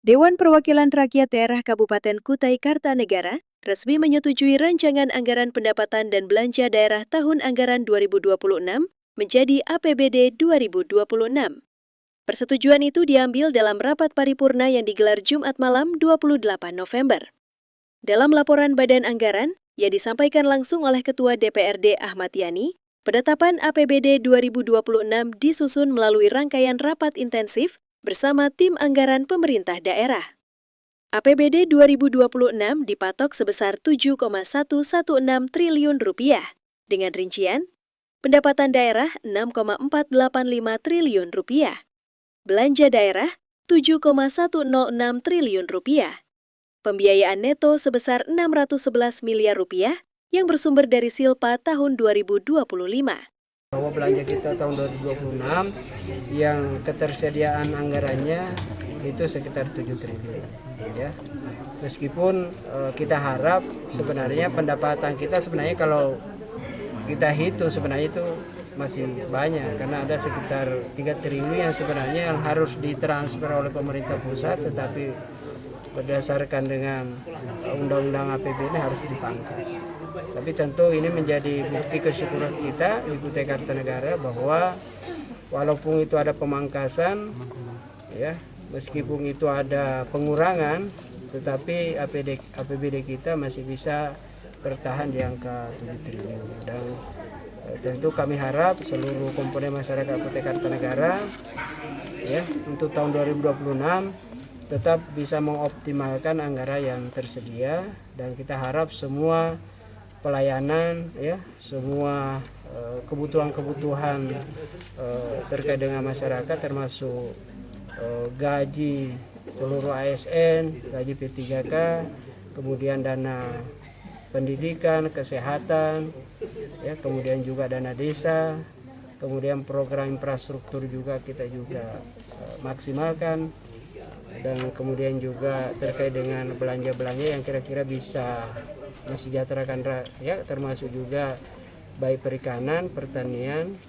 Dewan Perwakilan Rakyat Daerah Kabupaten Kutai Kartanegara resmi menyetujui rancangan anggaran pendapatan dan belanja daerah tahun anggaran 2026 menjadi APBD 2026. Persetujuan itu diambil dalam rapat paripurna yang digelar Jumat malam 28 November. Dalam laporan Badan Anggaran yang disampaikan langsung oleh Ketua DPRD Ahmad Yani, penetapan APBD 2026 disusun melalui rangkaian rapat intensif bersama tim anggaran pemerintah daerah. APBD 2026 dipatok sebesar 7,116 triliun rupiah, dengan rincian pendapatan daerah 6,485 triliun rupiah, belanja daerah 7,106 triliun rupiah, pembiayaan neto sebesar 611 miliar rupiah yang bersumber dari Silpa tahun 2025. Bahwa belanja kita tahun 2026 yang ketersediaan anggarannya itu sekitar 7 triliun ya. Meskipun kita harap sebenarnya pendapatan kita sebenarnya kalau kita hitung sebenarnya itu masih banyak karena ada sekitar 3 triliun yang sebenarnya yang harus ditransfer oleh pemerintah pusat, tetapi berdasarkan dengan undang-undang APBD ini harus dipangkas. Tapi tentu ini menjadi bukti kesyukuran kita di Kutai Kartanegara bahwa walaupun itu ada pemangkasan, ya, meskipun itu ada pengurangan, tetapi APBD kita masih bisa bertahan di angka 7 triliun. Dan tentu kami harap seluruh komponen masyarakat Kutai Kartanegara, ya, untuk tahun 2026 tetap bisa mengoptimalkan anggaran yang tersedia, dan kita harap semua pelayanan, ya, semua kebutuhan-kebutuhan terkait dengan masyarakat termasuk gaji seluruh ASN, gaji P3K, kemudian dana pendidikan, kesehatan, ya, kemudian juga dana desa, kemudian program infrastruktur juga kita juga maksimalkan, dan kemudian juga terkait dengan belanja-belanja yang kira-kira bisa mensejahterakan rakyat, termasuk juga baik perikanan, pertanian,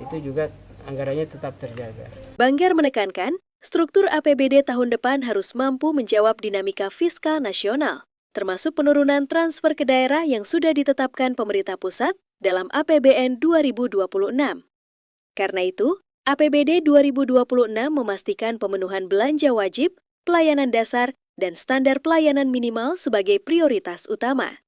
itu juga anggarannya tetap terjaga. Banggar menekankan, struktur APBD tahun depan harus mampu menjawab dinamika fiskal nasional, termasuk penurunan transfer ke daerah yang sudah ditetapkan pemerintah pusat dalam APBN 2026. Karena itu, APBD 2026 memastikan pemenuhan belanja wajib, pelayanan dasar, dan standar pelayanan minimal sebagai prioritas utama.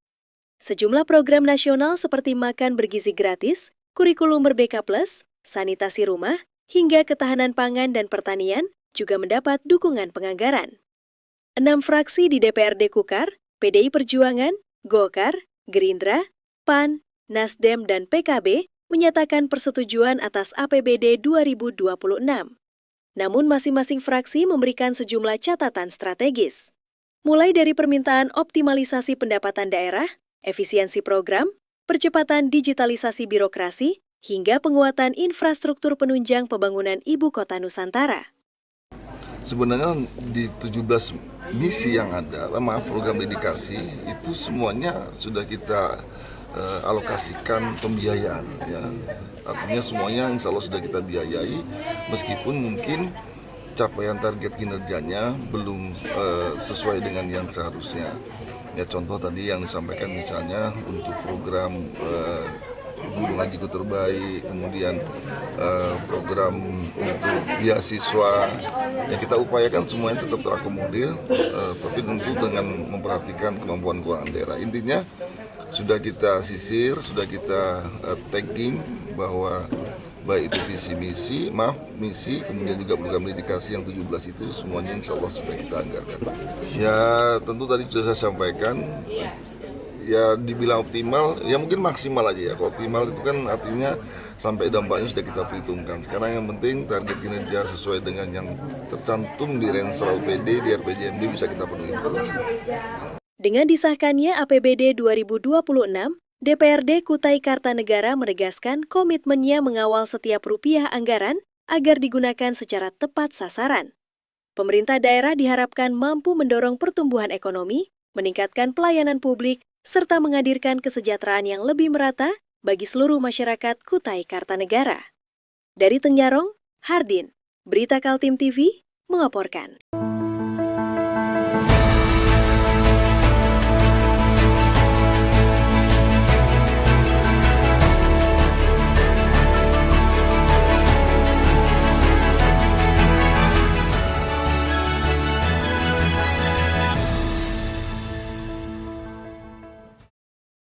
Sejumlah program nasional seperti makan bergizi gratis, kurikulum Merdeka Plus, sanitasi rumah, hingga ketahanan pangan dan pertanian juga mendapat dukungan penganggaran. 6 fraksi di DPRD Kukar, PDI Perjuangan, Golkar, Gerindra, PAN, Nasdem, dan PKB menyatakan persetujuan atas APBD 2026. Namun masing-masing fraksi memberikan sejumlah catatan strategis. Mulai dari permintaan optimalisasi pendapatan daerah, efisiensi program, percepatan digitalisasi birokrasi, hingga penguatan infrastruktur penunjang pembangunan Ibu Kota Nusantara. Sebenarnya di 17 misi yang ada, program dedikasi, itu semuanya sudah kita alokasikan pembiayaan, ya. Artinya semuanya insya Allah sudah kita biayai, meskipun mungkin capaian target kinerjanya belum sesuai dengan yang seharusnya. Ya, contoh tadi yang disampaikan misalnya untuk program guru ngajiku terbaik, kemudian program untuk beasiswa, yang kita upayakan semuanya tetap terakomodir, tapi tentu dengan memperhatikan kemampuan keuangan daerah. Intinya sudah kita sisir, sudah kita tagging bahwa baik itu misi, kemudian juga program dedikasi yang 17 itu semuanya insya Allah sudah kita anggarkan. Ya tentu tadi sudah saya sampaikan, ya dibilang optimal, ya mungkin maksimal aja ya. Kalau optimal itu kan artinya sampai dampaknya sudah kita perhitungkan. Sekarang yang penting target kinerja sesuai dengan yang tercantum di Renstra UPD, di RPJMD bisa kita penuhi. Dengan disahkannya APBD 2026, DPRD Kutai Kartanegara menegaskan komitmennya mengawal setiap rupiah anggaran agar digunakan secara tepat sasaran. Pemerintah daerah diharapkan mampu mendorong pertumbuhan ekonomi, meningkatkan pelayanan publik, serta menghadirkan kesejahteraan yang lebih merata bagi seluruh masyarakat Kutai Kartanegara. Dari Tenjarong, Hardin, Berita Kaltim TV, melaporkan.